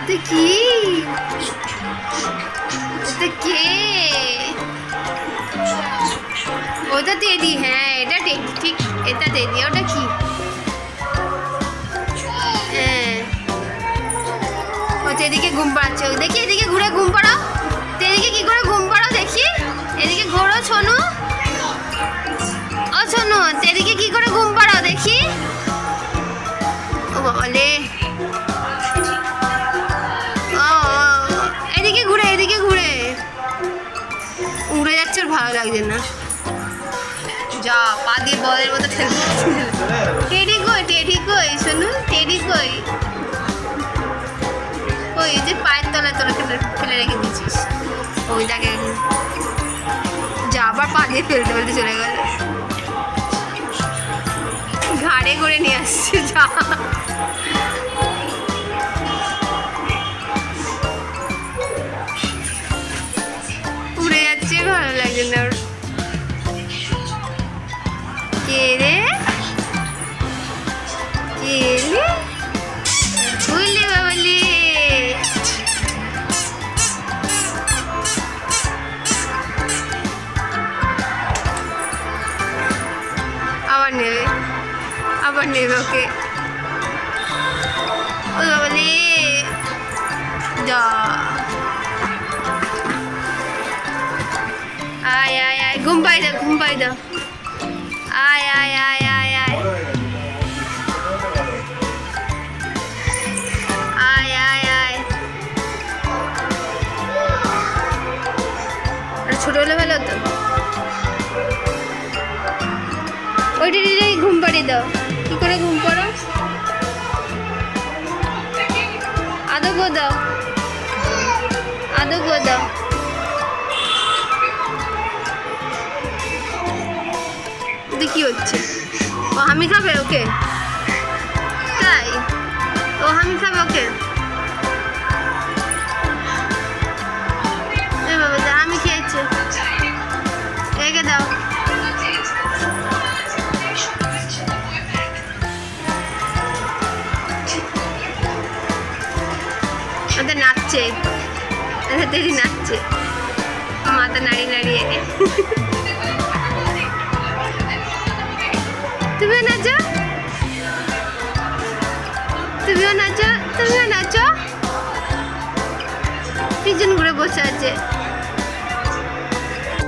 এটা কি? এটা কে? ওটা টেডি। হ্যাঁ এটা টেডি, ঠিক এটা টেডি। ওটা কি? হ্যাঁ ও টেডিকে ঘুম পাড়াচ্ছে। দেখি এদিকে ঘুরে ঘুম পাড়াও। টেডিকে কি করে ঘুম পাড়াও দেখি। এদিকে ঘোরো সোনু। ও সোনু, টেডিকে কি করে ঘুম পাড়াও দেখি। ও বলে এদিকে ঘুরে, এদিকে ঘুরে। উড়ে যাচ্ছে, ওর ভালো লাগছে না। যা পা দিয়ে বলের মতো ঠেলে। টেডি কই? টেডি কই শোনো? টেডি কই? ওই যে পায়ের তলায় তোরা ফেলে রেখে দিয়েছিস। ওই দেখে যা, আবার পা দিয়ে ফেলতে ফেলতে চলে গেল। ঘাড়ে করে নিয়ে আসছে। যা উড়ে যাচ্ছে, ভালো লাগছে না ওর। কে রে? কে রে? বুঝলি বাবলি? আবার নেবে, আবার নেবে ওকে। ও বাবলি যা। আয় আয় আয়, ঘুম পাই দাও, ঘুম পাই দাও। আয় আয় আয় আয় আয় আয় আয় আয়। ছোট হলে ভালো হতো। ওইটা ঘুম পাড়িয়ে দাও। কি করে ঘুম পাড়ো? আদৌ গো দাও, আদৌ গো দাও। কি হচ্ছে? ও হামি খাবে ওকে? তাই ও হামি খাবে ওকে? বাবা আমি খেয়েছে, রেখে দাও। ওদের নাচছে, দেরি নাচছে, মাথা নাড়িয়ে নাড়িয়ে। তুমিও নাচো, তুমিও নাচো, তুমিও নাচো। পিছন ঘুরে বসে আছে।